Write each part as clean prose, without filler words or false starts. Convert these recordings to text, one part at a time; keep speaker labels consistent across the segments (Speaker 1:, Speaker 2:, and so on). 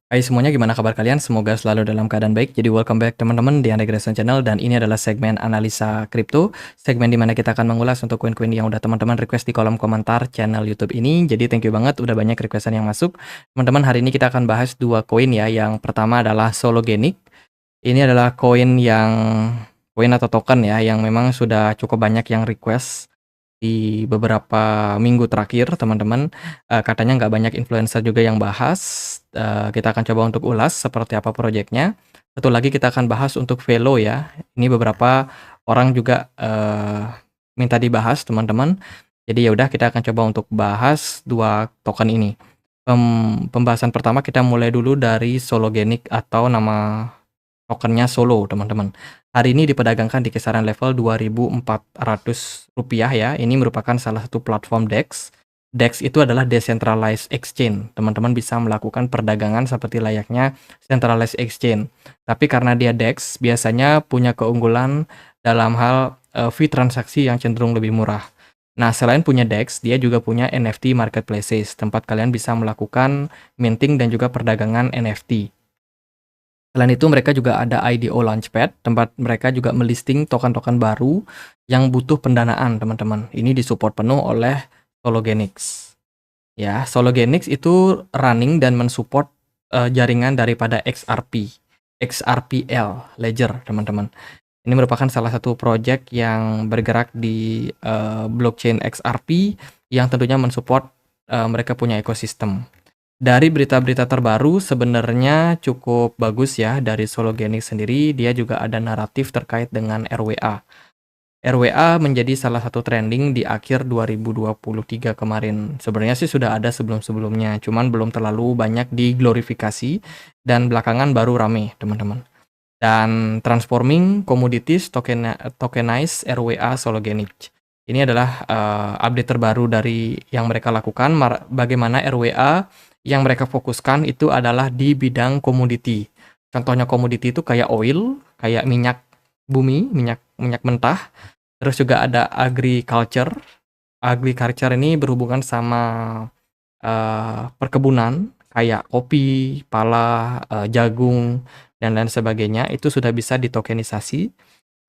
Speaker 1: Hai semuanya, gimana kabar kalian? Semoga selalu dalam keadaan baik. Jadi welcome back teman-teman di Andre Grayson Channel, dan ini adalah segmen analisa kripto, segmen dimana kita akan mengulas untuk koin-koin yang udah teman-teman request di kolom komentar channel YouTube ini. Jadi thank you banget udah banyak requestan yang masuk. Teman-teman, hari ini kita akan bahas dua koin ya. Yang pertama adalah Sologenic. Ini adalah koin atau token ya yang memang sudah cukup banyak yang request di beberapa minggu terakhir, teman-teman. Katanya nggak banyak influencer juga yang bahas. Kita akan coba untuk ulas seperti apa proyeknya. Satu lagi kita akan bahas untuk Velo ya. Ini beberapa orang juga minta dibahas, teman-teman. Jadi ya udah, kita akan coba untuk bahas dua token ini. Pembahasan pertama kita mulai dulu dari Sologenic atau nama tokennya Solo, teman-teman. Hari ini diperdagangkan di kisaran level Rp2.400 ya. Ini merupakan salah satu platform DEX. DEX itu adalah decentralized exchange. Teman-teman bisa melakukan perdagangan seperti layaknya centralized exchange. Tapi karena dia DEX, biasanya punya keunggulan dalam hal fee transaksi yang cenderung lebih murah. Nah, selain punya DEX, dia juga punya NFT marketplaces, tempat kalian bisa melakukan minting dan juga perdagangan NFT. Selain itu, mereka juga ada IDO Launchpad, tempat mereka juga melisting token-token baru yang butuh pendanaan, teman-teman. Ini disupport penuh oleh Sologenics. Ya, Sologenics itu running dan mensupport jaringan daripada XRPL Ledger, teman-teman. Ini merupakan salah satu project yang bergerak di blockchain XRP yang tentunya mensupport mereka punya ekosistem. Dari berita-berita terbaru sebenarnya cukup bagus ya dari Sologenics sendiri. Dia juga ada naratif terkait dengan RWA. RWA menjadi salah satu trending di akhir 2023 kemarin. Sebenarnya sih sudah ada sebelum-sebelumnya, cuman belum terlalu banyak diglorifikasi dan belakangan baru rame, teman-teman. Dan Transforming Commodities Tokenize RWA Sologenics. Ini adalah update terbaru dari yang mereka lakukan. Bagaimana RWA yang mereka fokuskan itu adalah di bidang komoditi. Contohnya komoditi itu kayak oil, kayak minyak bumi, minyak mentah. Terus juga ada agriculture. Agriculture ini berhubungan sama perkebunan, kayak kopi, pala, jagung, dan lain sebagainya. Itu sudah bisa ditokenisasi.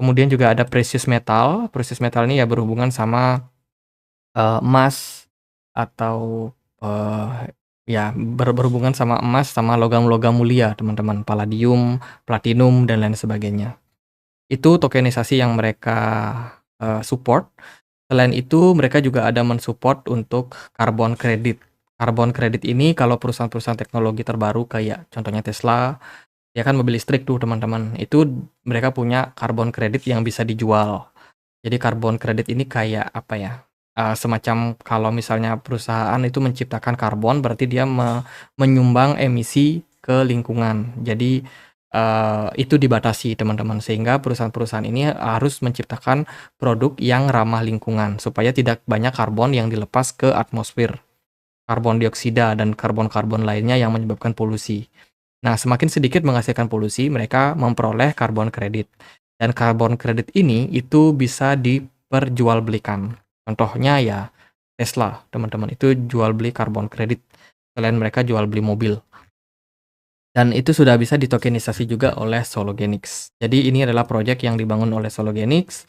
Speaker 1: Kemudian juga ada precious metal. Precious metal ini ya berhubungan sama emas atau ya berhubungan sama emas sama logam-logam mulia, teman-teman. Palladium, platinum, dan lain sebagainya. Itu tokenisasi yang mereka support. Selain itu, mereka juga ada mensupport untuk carbon credit. Carbon credit ini kalau perusahaan-perusahaan teknologi terbaru kayak contohnya Tesla, ya kan mobil listrik tuh, teman-teman. Itu mereka punya carbon credit yang bisa dijual. Jadi carbon credit ini kayak apa ya? Semacam kalau misalnya perusahaan itu menciptakan karbon, berarti dia menyumbang emisi ke lingkungan. Jadi itu dibatasi, teman-teman, sehingga perusahaan-perusahaan ini harus menciptakan produk yang ramah lingkungan supaya tidak banyak karbon yang dilepas ke atmosfer, karbon dioksida dan karbon-karbon lainnya yang menyebabkan polusi. Nah, semakin sedikit menghasilkan polusi, mereka memperoleh karbon kredit. Dan karbon kredit ini itu bisa diperjualbelikan. Contohnya ya Tesla, teman-teman, itu jual beli karbon kredit. Selain mereka jual beli mobil. Dan itu sudah bisa ditokenisasi juga oleh Sologenics. Jadi ini adalah proyek yang dibangun oleh Sologenics.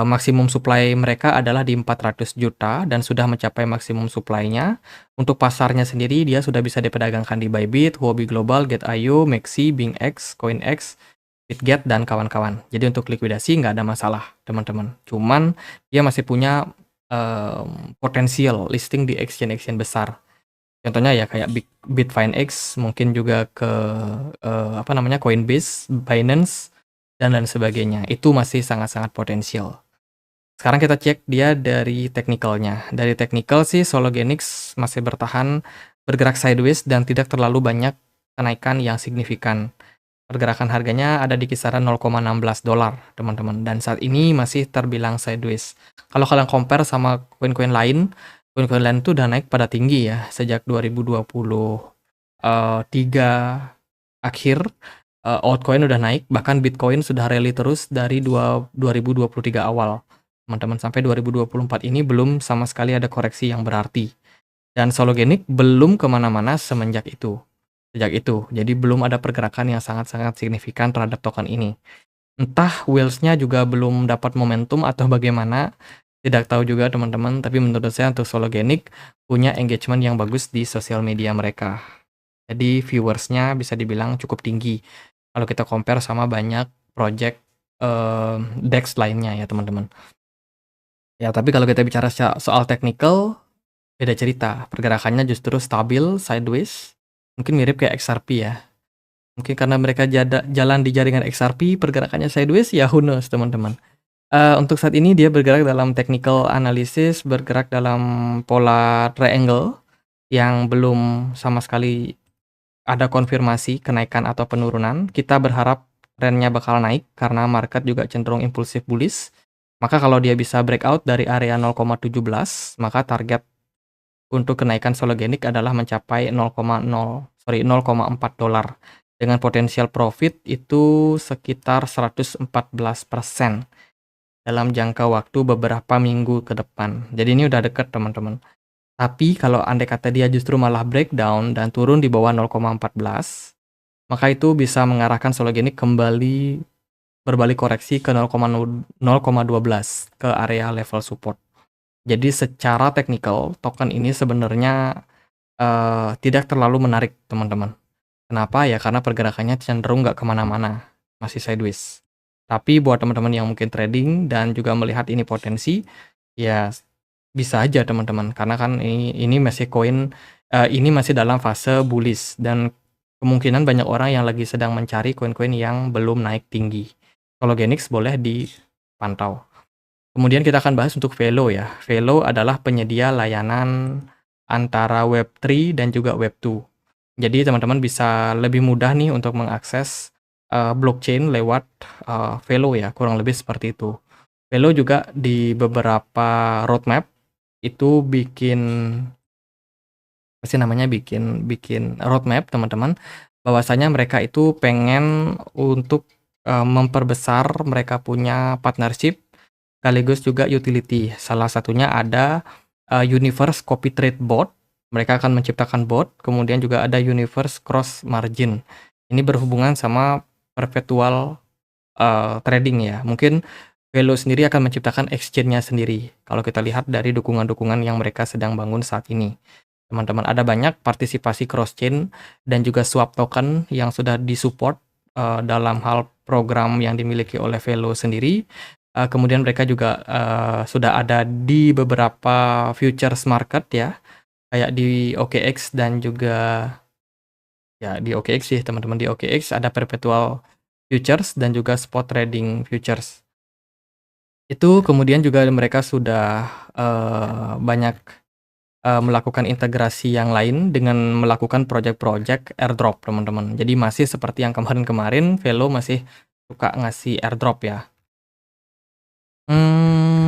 Speaker 1: Maksimum supply mereka adalah di 400 juta dan sudah mencapai maksimum supply-nya. Untuk pasarnya sendiri, dia sudah bisa diperdagangkan di Bybit, Huobi Global, Get.io, Maxi, BingX, CoinX, Bitget, dan kawan-kawan. Jadi untuk likuidasi nggak ada masalah, teman-teman. Cuman dia masih punya potensial listing di exchange-exchange besar. Contohnya ya kayak Bitfinex, mungkin juga ke Coinbase, Binance, dan lain sebagainya. Itu masih sangat-sangat potensial. Sekarang kita cek dia dari teknikalnya. Dari teknikal sih Sologenics masih bergerak sideways dan tidak terlalu banyak kenaikan yang signifikan. Pergerakan harganya ada di kisaran $0,16, teman-teman. Dan saat ini masih terbilang sideways. Kalau kalian compare sama koin-koin lain tuh udah naik pada tinggi ya sejak 2023 akhir. Altcoin udah naik, bahkan Bitcoin sudah rally terus dari 2023 awal, teman-teman, sampai 2024 ini belum sama sekali ada koreksi yang berarti. Dan Sologenic belum kemana-mana semenjak itu. sejak itu. Jadi belum ada pergerakan yang sangat-sangat signifikan terhadap token ini. Entah whales-nya juga belum dapat momentum atau bagaimana, tidak tahu juga teman-teman, tapi menurut saya untuk Sologenic punya engagement yang bagus di sosial media mereka. Jadi viewersnya bisa dibilang cukup tinggi kalau kita compare sama banyak project DEX lainnya ya teman-teman. Ya tapi kalau kita bicara soal technical, beda cerita. Pergerakannya justru stabil, sideways, mungkin mirip kayak XRP ya. Mungkin karena mereka jalan di jaringan XRP, pergerakannya sideways, ya who knows teman-teman. Untuk saat ini dia bergerak dalam technical analysis, bergerak dalam pola triangle yang belum sama sekali ada konfirmasi kenaikan atau penurunan. Kita berharap trennya bakal naik karena market juga cenderung impulsif bullish. Maka kalau dia bisa breakout dari area 0,17, maka target untuk kenaikan Sologenic adalah mencapai 0,4 dolar dengan potensial profit itu sekitar 114% dalam jangka waktu beberapa minggu ke depan. Jadi ini udah deket teman-teman. Tapi kalau andai kata dia justru malah breakdown dan turun di bawah 0,14, maka itu bisa mengarahkan Sologenic kembali berbalik koreksi ke 0,12 ke area level support. Jadi secara teknikal token ini sebenarnya tidak terlalu menarik teman-teman. Kenapa ya? Karena pergerakannya cenderung nggak kemana-mana, masih sideways. Tapi buat teman-teman yang mungkin trading dan juga melihat ini potensi, ya bisa aja teman-teman. Karena kan ini masih ini masih dalam fase bullish dan kemungkinan banyak orang yang lagi sedang mencari koin-koin yang belum naik tinggi. Sologenics boleh dipantau. Kemudian kita akan bahas untuk Velo ya. Velo adalah penyedia layanan antara Web3 dan juga Web2. Jadi teman-teman bisa lebih mudah nih untuk mengakses blockchain lewat Velo ya, kurang lebih seperti itu. Velo juga di beberapa roadmap itu bikin apa sih namanya, bikin roadmap teman-teman, bahwasanya mereka itu pengen untuk memperbesar mereka punya partnership sekaligus juga utility. Salah satunya ada Universe Copy Trade Bot. Mereka akan menciptakan bot, kemudian juga ada Universe Cross Margin. Ini berhubungan sama perpetual trading ya. Mungkin Velo sendiri akan menciptakan exchange-nya sendiri. Kalau kita lihat dari dukungan-dukungan yang mereka sedang bangun saat ini. Teman-teman, ada banyak partisipasi cross-chain dan juga swap token yang sudah disupport dalam hal program yang dimiliki oleh Velo sendiri. Kemudian mereka juga sudah ada di beberapa futures market ya, kayak di OKX dan juga ya di OKX sih teman-teman. Di OKX ada perpetual futures dan juga spot trading futures. Itu kemudian juga mereka sudah banyak melakukan integrasi yang lain dengan melakukan project-project airdrop teman-teman. Jadi masih seperti yang kemarin-kemarin, Velo masih suka ngasih airdrop ya.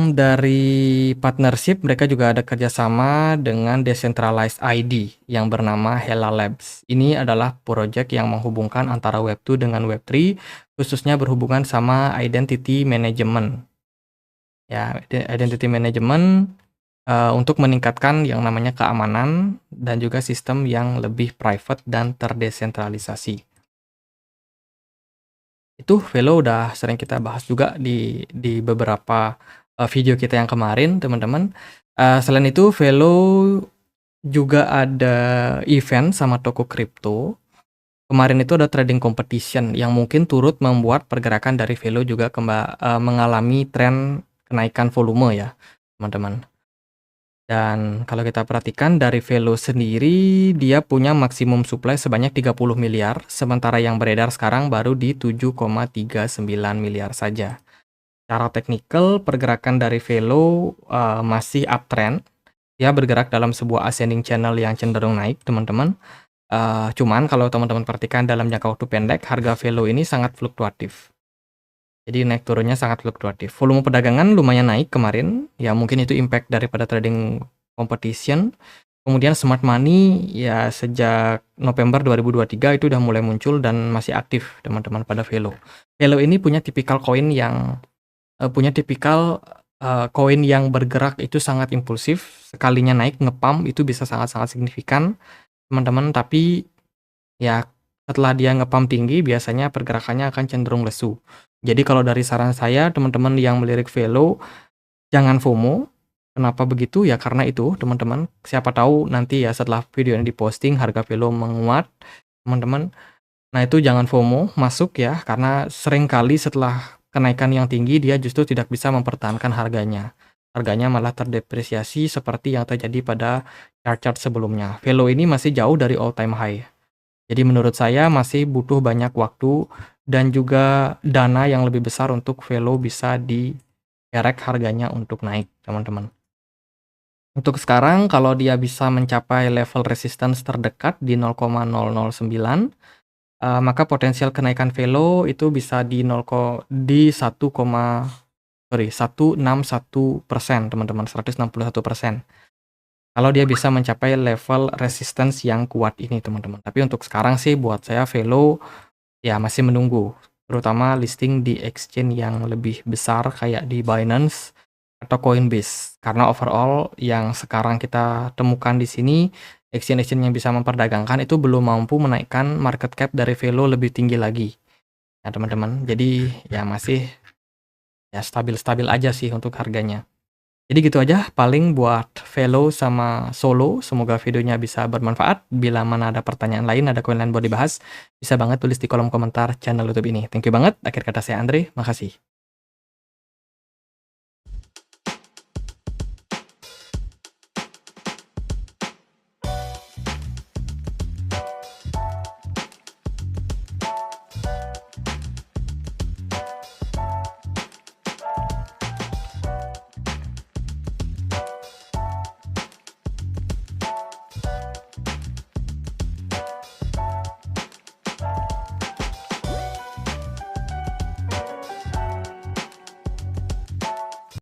Speaker 1: Dari partnership mereka juga ada kerjasama dengan Decentralized ID yang bernama Hela Labs. Ini adalah project yang menghubungkan antara Web2 dengan Web3, khususnya berhubungan sama identity management. Ya, identity management untuk meningkatkan yang namanya keamanan dan juga sistem yang lebih private dan terdesentralisasi. Itu Velo udah sering kita bahas juga di beberapa video kita yang kemarin teman-teman. Selain itu Velo juga ada event sama toko kripto. Kemarin itu ada trading competition yang mungkin turut membuat pergerakan dari Velo juga mengalami tren kenaikan volume ya teman-teman. Dan kalau kita perhatikan dari Velo sendiri, dia punya maksimum supply sebanyak 30 miliar, sementara yang beredar sekarang baru di 7,39 miliar saja. Secara teknikal, pergerakan dari Velo masih uptrend. Dia bergerak dalam sebuah ascending channel yang cenderung naik, teman-teman. Cuman kalau teman-teman perhatikan dalam jangka waktu pendek, harga Velo ini sangat fluktuatif. Jadi naik turunnya sangat fluktuatif. Volume perdagangan lumayan naik kemarin, ya mungkin itu impact daripada trading competition. Kemudian smart money ya sejak November 2023 itu udah mulai muncul dan masih aktif teman-teman pada Velo. Velo ini punya tipikal koin yang koin yang bergerak itu sangat impulsif. Sekalinya naik ngepump itu bisa sangat-sangat signifikan teman-teman, tapi Ya, setelah dia nge-pump tinggi biasanya pergerakannya akan cenderung lesu. Jadi kalau dari saran saya teman-teman yang melirik Velo, jangan FOMO. Kenapa begitu? Ya karena itu teman-teman, siapa tahu nanti ya setelah video ini diposting harga Velo menguat, teman-teman. Nah itu jangan FOMO masuk ya, karena seringkali setelah kenaikan yang tinggi dia justru tidak bisa mempertahankan harganya. Harganya malah terdepresiasi seperti yang terjadi pada chart-chart sebelumnya. Velo ini masih jauh dari all time high. Jadi menurut saya masih butuh banyak waktu dan juga dana yang lebih besar untuk Velo bisa dikerek harganya untuk naik, teman-teman. Untuk sekarang kalau dia bisa mencapai level resistance terdekat di 0,009, maka potensial kenaikan Velo itu bisa di 161%, teman-teman, 161%. Kalau dia bisa mencapai level resistance yang kuat ini, teman-teman. Tapi untuk sekarang sih buat saya Velo ya masih menunggu, terutama listing di exchange yang lebih besar kayak di Binance atau Coinbase. Karena overall yang sekarang kita temukan di sini, exchange-exchange yang bisa memperdagangkan itu belum mampu menaikkan market cap dari Velo lebih tinggi lagi. Ya teman-teman, jadi ya masih ya stabil-stabil aja sih untuk harganya. Jadi gitu aja paling buat Velo sama Solo, semoga videonya bisa bermanfaat. Bila mana ada pertanyaan lain, ada koin lain buat dibahas, bisa banget tulis di kolom komentar channel YouTube ini. Thank you banget, akhir kata saya Andre, makasih.